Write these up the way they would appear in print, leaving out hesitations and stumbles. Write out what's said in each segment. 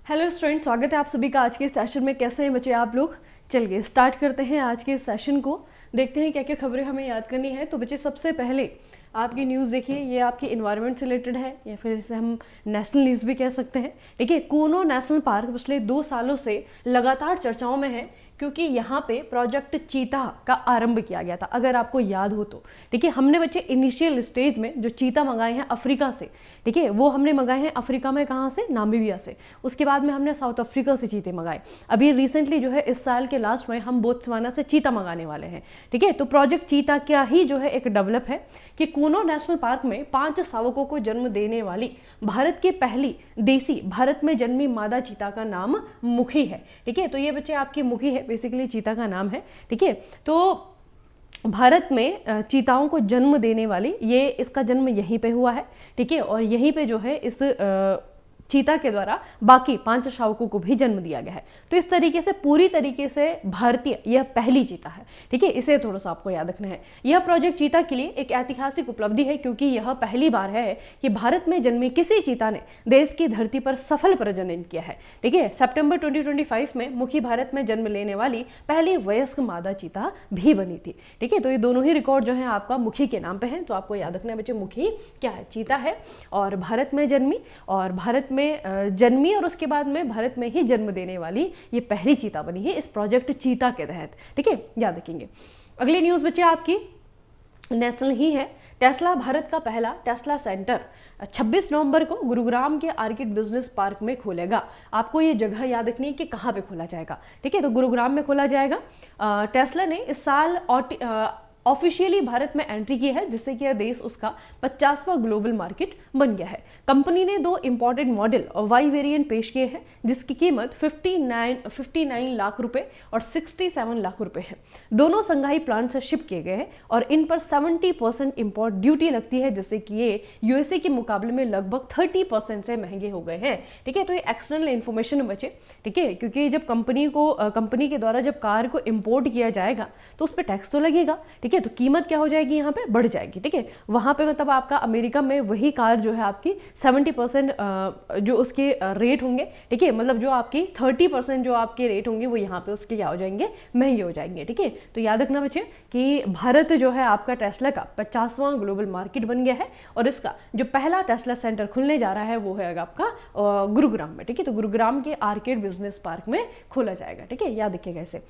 Hello student, स्वागत है आप सभी का आज के सेशन में। कैसे हैं बच्चे आप लोग? चलिए स्टार्ट करते हैं आज के सेशन को। देखते हैं क्या क्या खबरें हमें याद करनी है। तो बच्चे सबसे पहले आपकी न्यूज़ देखिए, ये आपकी इन्वायरमेंट से रिलेटेड है या फिर इसे हम नेशनल न्यूज़ भी कह सकते हैं। देखिए, कूनो नेशनल पार्क पिछले 2 सालों से लगातार चर्चाओं में है क्योंकि यहाँ पे प्रोजेक्ट चीता का आरंभ किया गया था, अगर आपको याद हो तो। ठीक है, हमने बच्चे इनिशियल स्टेज में जो चीता मंगाए हैं अफ्रीका से, ठीक है, वो हमने मंगाए हैं अफ्रीका में कहाँ से? नामीबिया से। उसके बाद में हमने साउथ अफ्रीका से चीते मंगाए। अभी रिसेंटली जो है इस साल के लास्ट में हम बोत्सवाना से चीता मंगाने वाले हैं। ठीक है, तो प्रोजेक्ट चीता क्या ही जो है एक डेवलप है कि कूनो नेशनल पार्क में 5 शावकों को जन्म देने वाली भारत की पहली देसी भारत में जन्मी मादा चीता का नाम मुखी है। ठीक है, तो ये बच्चे आपकी मुखी है, बेसिकली चीता का नाम है। ठीक है, तो भारत में चीताओं को जन्म देने वाली ये इसका जन्म यहीं पे हुआ है। ठीक है, और यहीं पे जो है इस चीता के द्वारा बाकी 5 शावकों को भी जन्म दिया गया है। तो इस तरीके से पूरी तरीके से भारतीय यह पहली चीता है। ठीक है, इसे थोड़ा सा आपको याद रखना है। यह प्रोजेक्ट चीता के लिए एक ऐतिहासिक उपलब्धि है क्योंकि यह पहली बार है कि भारत में जन्मी किसी चीता ने देश की धरती पर सफल प्रजनन किया है। ठीक है, सितंबर 2025 में मुखी भारत में जन्म लेने वाली पहली वयस्क मादा चीता भी बनी थी। ठीक है, तो ये दोनों ही रिकॉर्ड जो है आपका मुखी के नाम पे हैं। तो आपको याद रखना है बच्चे, मुखी क्या है? चीता है और भारत में जन्मी, और भारत में जन्मी और उसके बाद में भारत में ही जन्म देने वाली ये पहली चीता बनी है इस प्रोजेक्ट चीता के तहत। ठीक है, याद रखेंगे। अगली न्यूज़ बच्चे आपकी नेशनल ही है। टेस्ला भारत का पहला टेस्ला सेंटर 26 नवंबर को गुरुग्राम के आर्किड बिजनेस पार्क में खोलेगा। आपको ये जगह याद रखनी है कि कहाँ पे खोला जाएगा। ठीक है, तो गुरुग्राम में खोला जाएगा। टेस्ला ने इस साल ऑफिशियली भारत में एंट्री की है, जिससे कि यह देश उसका 50वां ग्लोबल मार्केट बन गया है। कंपनी ने 2 इंपोर्टेड मॉडल और वाई वेरिएंट पेश किए हैं जिसकी कीमत 59 लाख रुपए और 67 लाख रुपए है। दोनों संघाई प्लांट से शिप किए गए हैं और इन पर 70% इंपोर्ट ड्यूटी लगती है, जिससे कि ये यूएसए के मुकाबले में लगभग 30% से महंगे हो गए हैं। ठीक है, तो ये एक्सटर्नल इन्फॉर्मेशन बचे। ठीक है, क्योंकि जब कंपनी के द्वारा जब कार को इंपोर्ट किया जाएगा तो उस पर टैक्स तो लगेगा। ठीक है, तो कीमत क्या हो जाएगी? यहाँ पे बढ़ जाएगी। ठीक है, वहाँ पे मतलब आपका अमेरिका में वही कार जो है आपकी 70% जो उसके रेट होंगे, ठीक है, मतलब जो आपकी 30% जो आपके रेट होंगे वो यहाँ पे उसके क्या हो जाएंगे? महंगे हो जाएंगे। ठीक है, तो याद रखना बच्चे कि भारत जो है आपका टेस्ला का 50वां ग्लोबल मार्केट बन गया है और इसका जो पहला टेस्ला सेंटर खुलने जा रहा है वो है आपका गुरुग्राम में। ठीक है, तो गुरुग्राम के आर्किड बिजनेस पार्क में खोला जाएगा। ठीक है, याद रखिएगा इसे।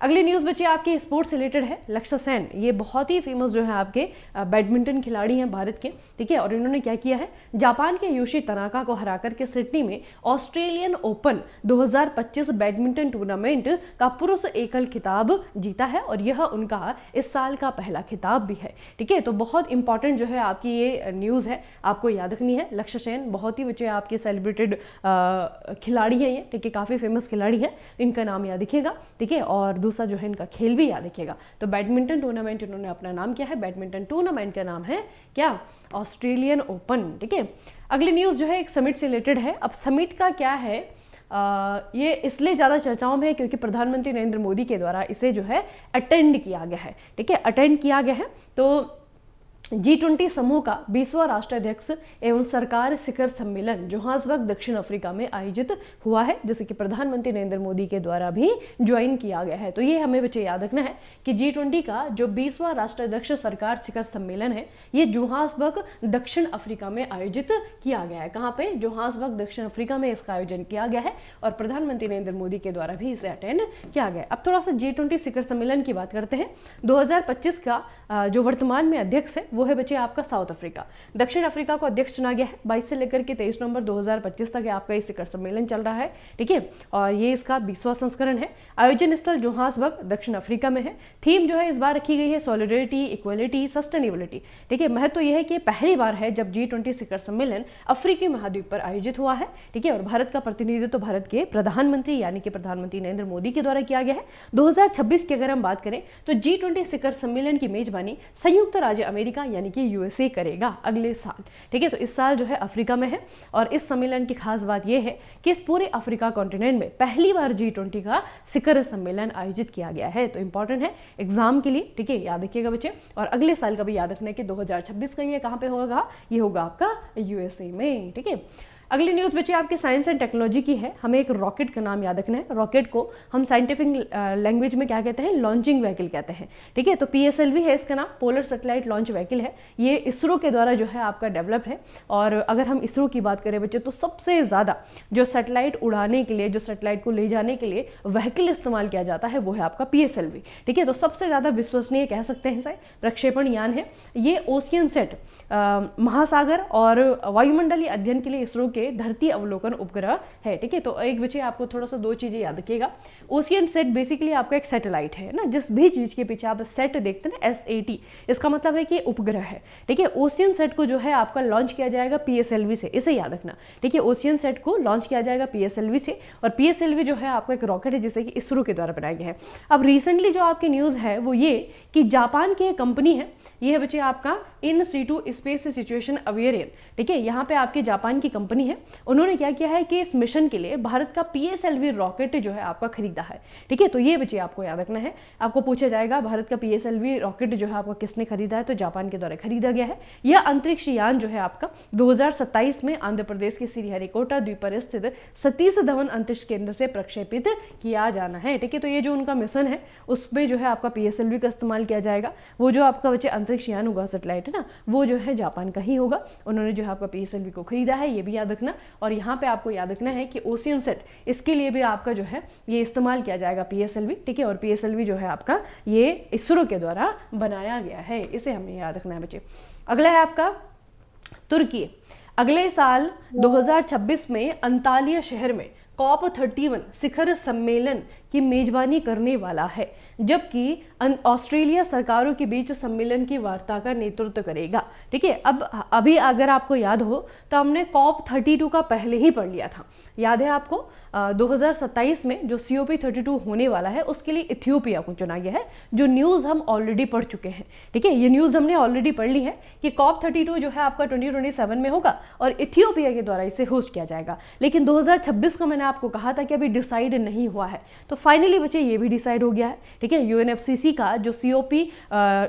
अगली न्यूज़ बच्चे आपके स्पोर्ट्स से रिलेटेड है। लक्ष्य सेन ये बहुत ही फेमस जो है आपके बैडमिंटन खिलाड़ी हैं भारत के। ठीक है, और इन्होंने क्या किया है? जापान के योशी तनाका को हराकर के सिडनी में ऑस्ट्रेलियन ओपन 2025 बैडमिंटन टूर्नामेंट का पुरुष एकल खिताब जीता है और यह उनका इस साल का पहला खिताब भी है। ठीक है, तो बहुत इंपॉर्टेंट जो है आपकी ये न्यूज़ है, आपको याद रखनी है। लक्ष्य सेन बहुत ही बच्चे आपके सेलिब्रेटेड खिलाड़ी हैं ये। ठीक है, काफ़ी फेमस खिलाड़ी है, इनका नाम याद रखिएगा। ठीक है, और दूसरा जो है इनका खेल भी याद रखिएगा। तो बैडमिंटन टूर्नामेंट इन्होंने अपना नाम किया है, बैडमिंटन टूर्नामेंट का नाम है क्या? Australian open. ठीक है, अगली न्यूज़ जो है एक समिट से रिलेटेड है। अब समिट का क्या है? ये इसलिए ज़्यादा चर्चाओं में है क्योंकि प्रधानमंत्री नरेंद्र मोदी के द्वारा इसे जो है अटेंड किया गया है। ठीक है, अटेंड किया गया है। तो G20 समूह का 20वां राष्ट्राध्यक्ष एवं सरकार शिखर सम्मेलन जोहान्सबर्ग दक्षिण अफ्रीका में आयोजित हुआ है, जिसे कि प्रधानमंत्री नरेंद्र मोदी के द्वारा भी ज्वाइन किया गया है। तो ये हमें बच्चे याद रखना है कि G20 का जो 20वां राष्ट्राध्यक्ष सरकार शिखर सम्मेलन है ये जोहान्सबर्ग दक्षिण अफ्रीका में आयोजित किया गया है। कहाँ पे? जोहान्सबर्ग दक्षिण अफ्रीका में इसका आयोजन किया गया है और प्रधानमंत्री नरेंद्र मोदी के द्वारा भी इसे अटेंड किया गया। अब थोड़ा सा G20 शिखर सम्मेलन की बात करते हैं। 2025 का जो वर्तमान में अध्यक्ष है वो है बच्चे आपका साउथ अफ्रीका। दक्षिण अफ्रीका को अध्यक्ष चुना गया है। 22 से लेकर के 23 नवंबर 2025 तक आपका ये शिखर सम्मेलन चल रहा है। ठीक है, और ये इसका 20वां संस्करण है। आयोजन स्थल जोहान्सबर्ग दक्षिण अफ्रीका में है। थीम जो है इस बार रखी गई है सॉलिडेरिटी, इक्वलिटी, सस्टेनेबिलिटी। ठीक है, महत्व यह है कि पहली बार है जब G20 शिखर सम्मेलन अफ्रीकी महाद्वीप पर आयोजित हुआ है। ठीक है, और भारत का प्रतिनिधित्व भारत के प्रधानमंत्री यानी कि प्रधानमंत्री नरेंद्र मोदी के द्वारा किया गया है। 2026 की अगर हम बात करें तो G20 शिखर सम्मेलन की मेजबानी संयुक्त राज्य अमेरिका यानी कि यूएसए करेगा अगले साल। ठीक है, तो इस साल जो है अफ्रीका में है और इस सम्मेलन की खास बात यह है कि इस पूरे अफ्रीका कॉन्टिनेंट में पहली बार G20 का शिखर सम्मेलन आयोजित किया गया है। तो इंपॉर्टेंट है एग्जाम के लिए। ठीक है, याद रखिएगा बच्चे। और अगले साल का भी याद रखना है कि 2026 का ये कहाँ पे होगा? ये होगा आपका यूएसए में। ठीक है, अगली न्यूज़ बच्चे आपके साइंस एंड टेक्नोलॉजी की है। हमें एक रॉकेट का नाम याद रखना है। रॉकेट को हम साइंटिफिक लैंग्वेज में क्या कहते हैं, लॉन्चिंग व्हीकल कहते हैं। ठीक है, तो PSLV है इसका नाम, पोलर सैटेलाइट लॉन्च व्हीकल है। ये इसरो के द्वारा जो है आपका डेवलप है। और अगर हम इसरो की बात करें बच्चे, तो सबसे ज़्यादा जो सैटेलाइट उड़ाने के लिए, जो सैटेलाइट को ले जाने के लिए व्हीकल इस्तेमाल किया जाता है वो है आपका PSLV। ठीक है, तो सबसे ज़्यादा विश्वसनीय कह सकते हैं इसे प्रक्षेपण यान है ये। ओशियनसेट महासागर और वायुमंडलीय अध्ययन के लिए इसरो के धरती अवलोकन उपग्रह है। ठीक है, तो एक बच्चे आपको थोड़ा सा दो चीजें याद रखिएगा। ओशियनसेट बेसिकली आपका एक सैटेलाइट है ना, जिस भी चीज के पीछे आप सेट देखते हैं ना, SAT, इसका मतलब है कि उपग्रह है। ठीक है, ओशियनसेट को जो है आपका लॉन्च किया जाएगा PSLV से, इसे याद रखना। ठीक है, ओशियनसेट को लॉन्च किया जाएगा PSLV से, और PSLV जो है आपका एक रॉकेट है जिसे कि इसरो के द्वारा बनाया गया है। अब रिसेंटली जो आपकी न्यूज़ है वो ये कि जापान की एक कंपनी है, ये है बच्चे आपका इन सीटू स्पेस सिचुएशन अवेयरियन। ठीक है, यहाँ पे आपकी जापान की कंपनी है, उन्होंने क्या किया है कि इस मिशन के लिए भारत का PSLV रॉकेट जो है आपका खरीदा है। ठीक है, तो ये बच्चे आपको याद रखना है। आपको पूछा जाएगा भारत का PSLV रॉकेट जो है आपका किसने खरीदा है, तो जापान के द्वारा खरीदा गया है। यह अंतरिक्ष यान जो है आपका 2027 में आंध्र प्रदेश के श्रीहरिकोटा द्वीप पर स्थित सतीश धवन अंतरिक्ष केंद्र से प्रक्षेपित किया जाना है। ठीक है, तो ये जो उनका मिशन है उसमें जो है आपका PSLV का इस्तेमाल किया जाएगा। वो जो आपका बच्चे अंतरिक्ष यान होगा, सैटेलाइट है ना, वो जो है जापान का ही होगा। उन्होंने जो है आपका PSLV को खरीदा है, ये भी याद रखना। और यहाँ पे आपको याद रखना है कि ओशियनसेट, इसके लिए भी आपका जो है ये इस्तेमाल किया जाएगा PSLV। ठीक है, और PSLV जो है आपका ये इसरो के द्वारा बनाया गया है, इसे हमें याद रखना है बच्चे। अगला है आपका तुर्की। अगले साल 2026 में अंतालिया शहर में COP31 शिखर सम्मेलन की मेजबानी करने वाला है, जबकि ऑस्ट्रेलिया सरकारों के बीच सम्मेलन की वार्ता का नेतृत्व करेगा। ठीक है, अब अभी अगर आपको याद हो तो हमने COP32 का पहले ही पढ़ लिया था, याद है आपको। 2027 में जो COP32 होने वाला है उसके लिए इथियोपिया को चुना गया है, जो न्यूज़ हम ऑलरेडी पढ़ चुके हैं। ठीक है, ये न्यूज़ हमने ऑलरेडी पढ़ ली है कि COP32 जो है आपका 2027 में होगा और इथियोपिया के द्वारा इसे होस्ट किया जाएगा। लेकिन 2026 का मैंने आपको कहा था कि अभी डिसाइड नहीं हुआ है, तो फाइनली बच्चे ये भी डिसाइड हो गया है। ठीक है, UNFCCC का जो COP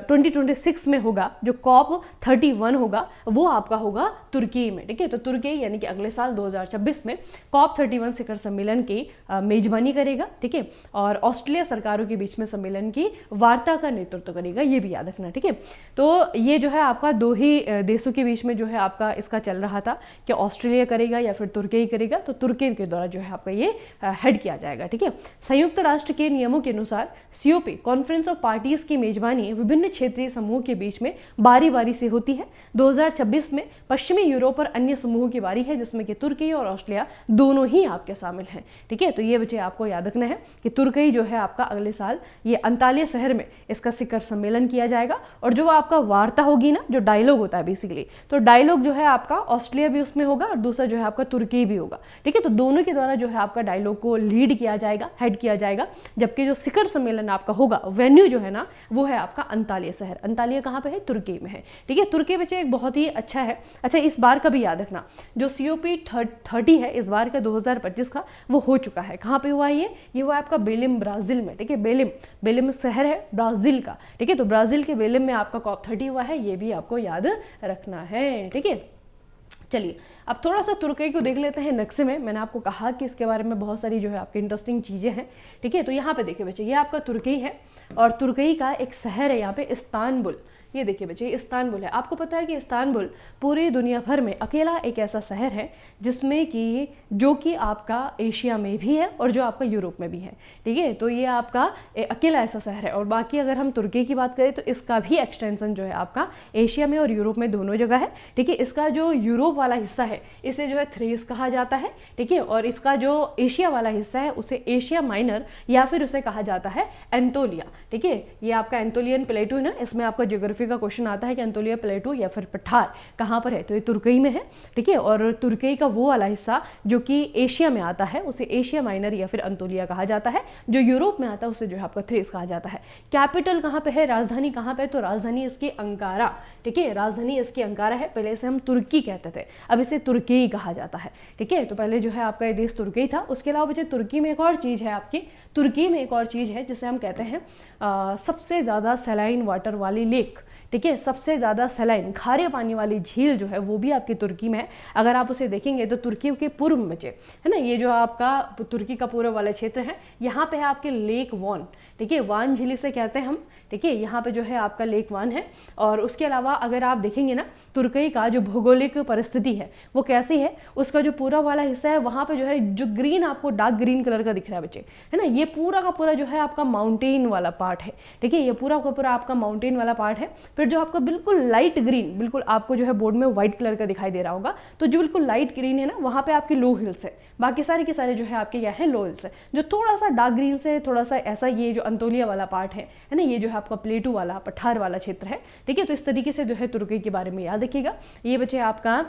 2026 में होगा, जो COP31 होगा, वो आपका होगा तुर्की में। ठीक है, तो तुर्की यानी कि अगले साल 2026 में COP31 शिखर सम्मेलन की मेजबानी करेगा। ठीक है, और ऑस्ट्रेलिया सरकारों के बीच में सम्मेलन की वार्ता का नेतृत्व करेगा, ये भी याद रखना। ठीक है, तो ये जो है आपका दो ही देशों के बीच में जो है आपका इसका चल रहा था कि ऑस्ट्रेलिया करेगा या फिर तुर्की करेगा, तो तुर्की के द्वारा जो है आपका ये हेड किया जाएगा। ठीक है, संयुक्त राष्ट्र के नियमों के अनुसार COP कॉन्फ्रेंस ऑफ पार्टीज की मेजबानी विभिन्न क्षेत्रीय समूह के बीच में बारी बारी से होती है। 2026 में पश्चिमी यूरोप और अन्य समूहों की बारी है, जिसमें कि तुर्की और ऑस्ट्रेलिया दोनों ही आपके शामिल हैं। ठीक है, तो ये बच्चे आपको याद रखना है कि तुर्की जो है आपका अगले साल ये अंतालिया शहर में इसका शिखर सम्मेलन किया जाएगा। और जो आपका वार्ता होगी ना, जो डायलॉग होता है बेसिकली, तो डायलॉग जो है आपका ऑस्ट्रेलिया भी उसमें होगा और दूसरा जो है आपका तुर्की भी होगा। ठीक है, तो दोनों के द्वारा जो है आपका डायलॉग को लीड किया जाएगा, हेड किया जाएगा। जबकि जो शिखर सम्मेलन आपका होगा, वेन्यू जो है ना, वो है आपका अंतालिया शहर। अंतालिया कहाँ पे है? तुर्की में है। ठीक है, तुर्की बच्चे एक बहुत ही अच्छा है। अच्छा, इस बार का भी याद रखना, जो COP 30 है इस बार का 2025 का, वो हो चुका है। कहाँ पे हुआ है ये हुआ आपका बेलिम, ब्राजील में। ठीक है, बेलिम शहर है ब्राजील का। ठीक है, तो ब्राजील के बेलिम में आपका COP30 हुआ है, ये भी आपको याद रखना है। ठीक है, चलिए अब थोड़ा सा तुर्की को देख लेते हैं नक्शे में। मैंने आपको कहा कि इसके बारे में बहुत सारी जो है आपकी इंटरेस्टिंग चीज़ें हैं। ठीक है, तो यहाँ पे देखिए बच्चे, ये आपका तुर्की है और तुर्की का एक शहर है यहाँ पे इस्तानबुल। ये देखिए बच्चे, इस्तानबुल है। आपको पता है कि इस्तानबुल पूरी दुनिया भर में अकेला एक ऐसा शहर है जिसमें कि जो कि आपका एशिया में भी है और जो आपका यूरोप में भी है। ठीक है, तो ये आपका अकेला ऐसा शहर है। और बाकी अगर हम तुर्की की बात करें तो इसका भी एक्सटेंशन जो है आपका एशिया में और यूरोप में दोनों जगह है। ठीक है, इसका जो यूरोप वाला हिस्सा है इसे जो है थ्रेस कहा जाता है। ठीक है, और इसका जो एशिया वाला हिस्सा है उसे एशिया माइनर या फिर उसे कहा जाता है एंतोलिया। ठीक है, ये आपका एंतोलियन प्लेटू है ना, इसमें आपका ज्योग्राफी का क्वेश्चन आता है कि एंतोलिया प्लेटू या फिर पठार कहाँ पर है, तो ये तुर्की में है। ठीक है, और तुर्की का वो वाला हिस्सा जो कि एशिया में आता है उसे एशिया माइनर या फिर एंतोलिया कहा जाता है। जो यूरोप में आता है उसे जो है आपका थ्रेस कहा जाता है। कैपिटल कहाँ पे है, राजधानी कहाँ पे, तो राजधानी इसकी अंकारा। ठीक है, राजधानी इसकी अंकारा है। पहले इसे हम तुर्की कहते थे, अब इसे तुर्की कहा जाता है। ठीक है, तो पहले जो है आपका ये देश तुर्की था। उसके अलावा बच्चे तुर्की में एक और चीज़ है आपकी, तुर्की में एक और चीज़ है जिसे हम कहते हैं सबसे ज़्यादा सैलाइन वाटर वाली लेक। ठीक है। सबसे ज़्यादा सलाइन खारे पानी वाली झील जो है वो भी आपकी तुर्की में है। अगर आप उसे देखेंगे तो तुर्की के पूर्व में है ना, ये जो आपका तुर्की का पूर्व वाला क्षेत्र है, यहाँ पे है आपके लेक वॉन, ठीक है, वान झील से कहते हैं हम, ठीक है। यहाँ पे जो है आपका लेक वान है। और उसके अलावा अगर आप देखेंगे ना, तुर्की का जो भौगोलिक परिस्थिति है वो कैसी है, उसका जो पूरा वाला हिस्सा है वहाँ पे जो है जो ग्रीन आपको डार्क ग्रीन कलर का दिख रहा है बच्चे, है ना, ये पूरा का पूरा जो है आपका माउंटेन वाला पार्ट है, ठीक है, ये पूरा का पूरा आपका माउंटेन वाला पार्ट है। फिर जो आपका बिल्कुल लाइट ग्रीन, बिल्कुल आपको जो है बोर्ड में व्हाइट कलर का दिखाई दे रहा होगा, तो जो बिल्कुल लाइट ग्रीन है ना, वहाँ पे आपकी लो हिल्स है, बाकी सारे के सारे जो है आपके यहाँ है लो हिल्स है। जो थोड़ा सा डार्क ग्रीन से थोड़ा सा ऐसा ये जो अंतोलिया वाला पार्ट है ना, ये जो है आपका प्लेटू वाला पठार वाला क्षेत्र है, ठीक है। तो इस तरीके से जो है तुर्की के बारे में याद रखिएगा। ये बच्चे आपका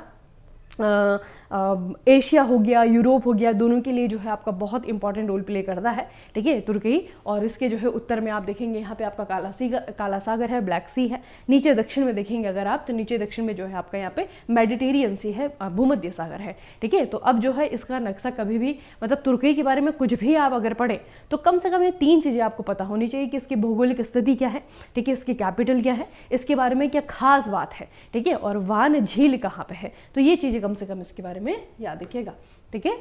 एशिया हो गया, यूरोप हो गया, दोनों के लिए जो है आपका बहुत इंपॉर्टेंट रोल प्ले करता है, ठीक है, तुर्की। और इसके जो है उत्तर में आप देखेंगे यहाँ पे आपका काला सागर है, ब्लैक सी है। नीचे दक्षिण में देखेंगे अगर आप, तो नीचे दक्षिण में जो है आपका यहाँ पे मेडिटेरियन सी है, भूमध्य सागर है, ठीक है। तो अब जो है इसका नक्शा कभी भी, मतलब तुर्की के बारे में कुछ भी आप अगर पढ़ें तो कम से कम ये 3 चीज़ें आपको पता होनी चाहिए कि इसकी भौगोलिक स्थिति क्या है, ठीक है, इसकी कैपिटल क्या है, इसके बारे में क्या खास बात है, ठीक है, और वान झील कहाँ पे है। तो ये चीज़ें कम से कम इसके बारे में याद रखिएगा, ठीक है।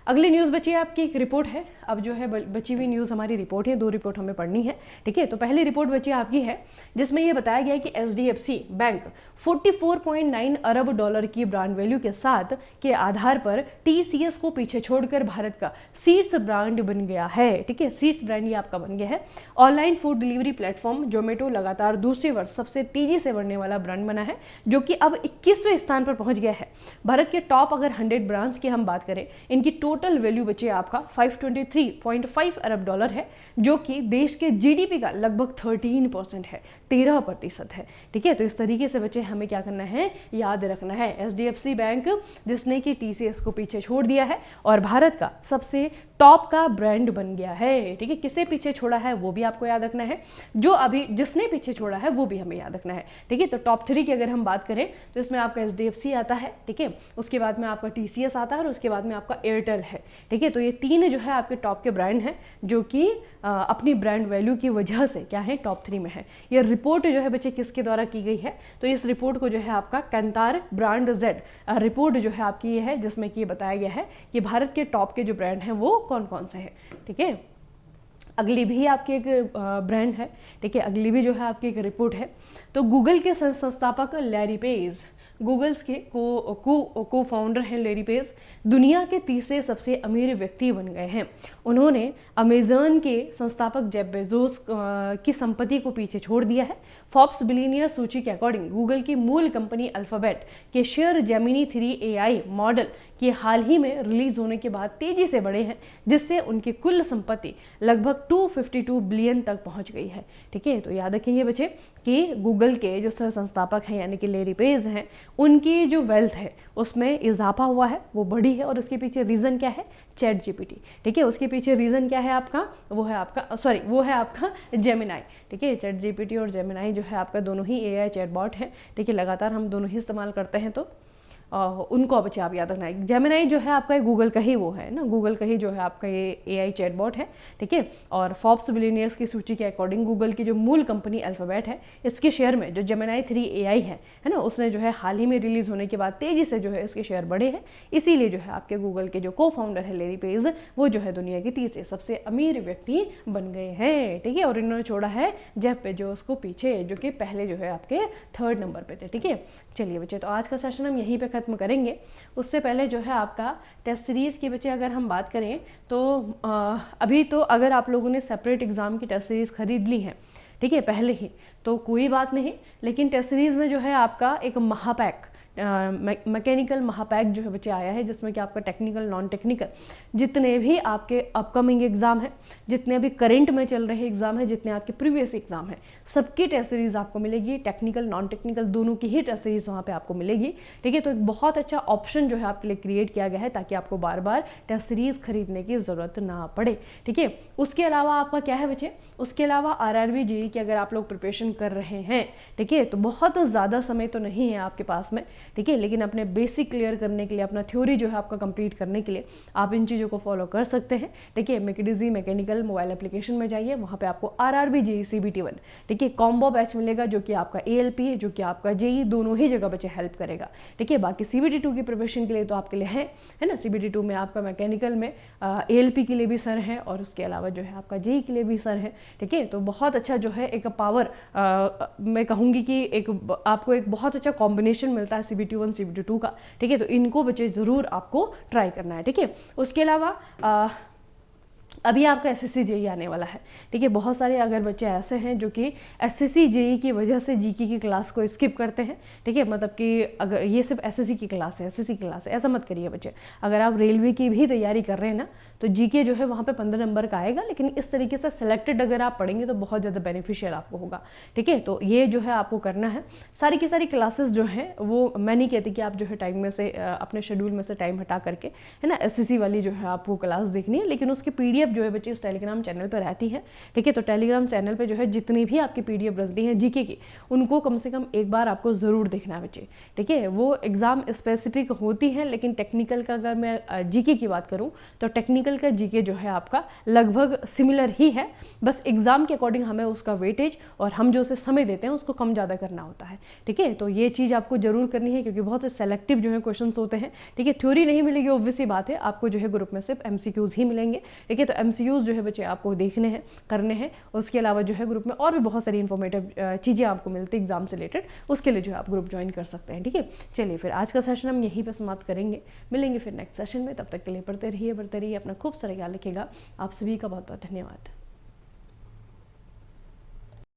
अगली न्यूज़ बची है आपकी एक रिपोर्ट है। अब जो है बची हुई न्यूज़ हमारी रिपोर्ट है, 2 रिपोर्ट हमें पढ़नी है, ठीक है। तो पहली रिपोर्ट बची आपकी है जिसमें ये बताया गया है कि HDFC बैंक 44.9 अरब डॉलर की ब्रांड वैल्यू के साथ के आधार पर TCS को पीछे छोड़कर भारत का शीर्ष ब्रांड बन गया है, ठीक है। शीर्ष ब्रांड ये आपका बन गया है। Online food delivery platform Zomato लगातार दूसरे वर्ष सबसे तेजी से बढ़ने वाला ब्रांड बना है, जो कि अब 21वें स्थान पर पहुंच गया है। भारत के टॉप अगर 100 ब्रांड्स की हम बात करें, इनकी टोटल वैल्यू बची आपका 523.5 अरब डॉलर है, जो कि देश के GDP का लगभग 13% है, 13% है, ठीक है। तो इस तरीके से बच्चे हमें क्या करना है, याद रखना है, HDFC बैंक जिसने कि TCS को पीछे छोड़ दिया है और भारत का सबसे टॉप का ब्रांड बन गया है, ठीक है। किसे पीछे छोड़ा है वो भी आपको याद रखना है, जो अभी जिसने पीछे छोड़ा है वो भी हमें याद रखना है, ठीक है। तो टॉप 3 की अगर हम बात करें तो इसमें आपका HDFC आता है, ठीक है, उसके बाद में आपका TCS आता है और उसके बाद में आपका एयरटेल है, ठीक है। तो ये 3 जो है आपके टॉप के ब्रांड हैं, जो कि अपनी ब्रांड वैल्यू की वजह से क्या है, टॉप 3 में है। ये रिपोर्ट जो है बच्चे किसके द्वारा की गई है, तो इस रिपोर्ट को जो है आपका कंतार ब्रांड जेड रिपोर्ट जो है आपकी ये है, जिसमें कि बताया गया है कि भारत के टॉप के जो ब्रांड हैं वो कौन कौन से हैं, ठीक है। अगली भी आपकी एक ब्रांड है, ठीक है, अगली भी जो है आपकी एक रिपोर्ट है। तो गूगल के संस्थापक लैरी पेज, गूगल्स के को फाउंडर हैं लैरी पेज, दुनिया के तीसरे सबसे अमीर व्यक्ति बन गए हैं। उन्होंने अमेजन के संस्थापक जेफ बेजोस की संपत्ति को पीछे छोड़ दिया है। फॉर्ब्स बिलियनियर सूची के अकॉर्डिंग गूगल की मूल कंपनी अल्फाबेट के शेयर जेमिनी 3 AI मॉडल के हाल ही में रिलीज होने के बाद तेजी से बढ़े हैं, जिससे उनकी कुल संपत्ति लगभग 252 बिलियन तक पहुंच गई है, ठीक है। तो याद रखेंगे बच्चे कि गूगल के जो सह संस्थापक हैं यानी कि लैरी पेज हैं, उनकी जो वेल्थ है उसमें इजाफा हुआ है, वो बढ़ी है। और उसके पीछे रीज़न क्या है, ChatGPT, ठीक है। उसके पीछे रीज़न क्या है आपका, वो है आपका जेमिनाई, ठीक है। ChatGPT और जेमिनाई जो है आपका दोनों ही AI चैटबॉट है, ठीक है, लगातार हम दोनों ही इस्तेमाल करते हैं, तो उनको बच्चे आप याद रखना है। जेमिनाई जो है आपका गूगल का ही वो है ना, गूगल का ही जो है आपका ये AI चैटबॉट है, ठीक है। और फॉर्ब्स बिलियनियर्स की सूची के अकॉर्डिंग गूगल की जो मूल कंपनी अल्फाबेट है, इसके शेयर में जो जेमिनाई 3 AI है ना, उसने जो है हाल ही में रिलीज होने के बाद तेजी से जो है इसके शेयर बढ़े हैं। इसीलिए जो है आपके गूगल के जो को फाउंडर है लैरी पेज, वो जो है दुनिया के तीसरे सबसे अमीर व्यक्ति बन गए हैं, ठीक है। और इन्होंने छोड़ा है जेफ बेजोस को पीछे, जो कि पहले जो है आपके 3rd नंबर पे थे, ठीक है। चलिए बच्चे, तो आज का सेशन हम यहीं पे खत्म करेंगे। उससे पहले जो है आपका टेस्ट सीरीज़ के बच्चे अगर हम बात करें तो अभी तो अगर आप लोगों ने सेपरेट एग्ज़ाम की टेस्ट सीरीज़ खरीद ली है, ठीक है, पहले ही, तो कोई बात नहीं, लेकिन टेस्ट सीरीज़ में जो है आपका एक महापैक मैकेनिकल महापैक जो है बच्चे आया है, जिसमें कि आपका टेक्निकल नॉन टेक्निकल जितने भी आपके अपकमिंग एग्जाम हैं, जितने अभी करंट में चल रहे एग्जाम हैं, जितने आपके प्रीवियस एग्जाम हैं, सबकी टेस्ट सीरीज आपको मिलेगी। टेक्निकल नॉन टेक्निकल दोनों की ही टेस्ट सीरीज वहाँ पे आपको मिलेगी, ठीक है। तो एक बहुत अच्छा ऑप्शन जो है आपके लिए क्रिएट किया गया है, ताकि आपको बार बार टेस्ट सीरीज खरीदने की ज़रूरत ना पड़े, ठीक है। उसके अलावा आपका क्या है बच्चे, उसके अलावा RRB JEE की अगर आप लोग प्रिपरेशन कर रहे हैं, ठीक है, तो बहुत ज़्यादा समय तो नहीं है आपके पास में, ठीक है। लेकिन अपने बेसिक क्लियर करने के लिए, अपना थ्योरी जो है आपका कंप्लीट करने के लिए आप इन चीज़ों को फॉलो कर सकते हैं, ठीक है। मैकेडीजी मैकेनिकल मोबाइल एप्लीकेशन में जाइए, वहाँ पे आपको RRB JEE CBT 1, ठीक है, कॉम्बो बैच मिलेगा जो कि आपका ALP है, जो कि आपका JEE, दोनों ही जगह बच्चे हेल्प करेगा, ठीक है। बाकी CBT 2 की प्रिपरेशन के लिए तो आपके लिए है ना, CBT 2 में आपका मैकेनिकल में ALP के लिए भी सर है और उसके अलावा जो है आपका JEE के लिए भी सर है, ठीक है। तो बहुत अच्छा जो है एक पावर, मैं कहूँगी कि एक आपको एक बहुत अच्छा कॉम्बिनेशन मिलता है CBT 1 CBT 2 का, ठीक है। तो इनको बच्चे ज़रूर आपको ट्राई करना है, ठीक है। उसके अलावा अभी आपका SSC JEE आने वाला है, ठीक है। बहुत सारे अगर बच्चे ऐसे हैं जो कि SSC JEE की वजह से GK की क्लास को स्किप करते हैं, ठीक है। मतलब कि अगर ये सिर्फ SSC की क्लास है, SSC की क्लास है, ऐसा मत करिए बच्चे। अगर आप रेलवे की भी तैयारी कर रहे हैं ना, तो GK जो है वहाँ पे 15 नंबर का आएगा, लेकिन इस तरीके से सिलेक्टेड अगर आप पढ़ेंगे तो बहुत ज़्यादा बेनिफिशियल आपको होगा, ठीक है। तो ये जो है आपको करना है। सारी की सारी क्लासेस जो हैं वो मैं नहीं कहती कि आप जो है टाइम में से अपने शेड्यूल में से टाइम हटा करके, है ना, SSC वाली जो है आपको क्लास देखनी है, लेकिन उसकी PDF जो है बच्चे इस टेलीग्राम चैनल पर रहती है, ठीक है। तो टेलीग्राम चैनल पे जो है जितनी भी आपकी PDF रहती हैं GK की, उनको कम से कम एक बार आपको ज़रूर देखना है बच्चे, ठीक है। वो एग्ज़ाम स्पेसिफिक होती है, लेकिन टेक्निकल का अगर मैं GK की बात करूँ तो टेक्निकल का GK जो है आपका लगभग सिमिलर ही है, बस एग्ज़ाम के अकॉर्डिंग हमें उसका वेटेज और हम जो उसे समय देते हैं उसको कम ज़्यादा करना होता है, ठीक है। तो ये चीज़ आपको जरूर करनी है, क्योंकि बहुत से सेलेक्टिव जो है क्वेश्चन होते हैं, ठीक है। थ्योरी नहीं मिलेगी, ऑब्वियस ही बात है, आपको जो है ग्रुप में सिर्फ MCQs ही मिलेंगे, ठीक है। तो MCQs जो है बच्चे आपको देखने हैं, करने हैं। उसके अलावा जो है ग्रुप में और भी बहुत सारी इंफॉर्मेटिव चीज़ें आपको मिलती है एग्जाम से रिलेटेड, उसके लिए जो है आप ग्रुप ज्वाइन कर सकते हैं, ठीक है। चलिए फिर आज का सेशन हम यहीं पर समाप्त करेंगे, मिलेंगे फिर नेक्स्ट सेशन में। तब तक के लिए पढ़ते रहिए, अपना खूब सारा ख्याल रखिएगा। आप सभी का बहुत बहुत धन्यवाद।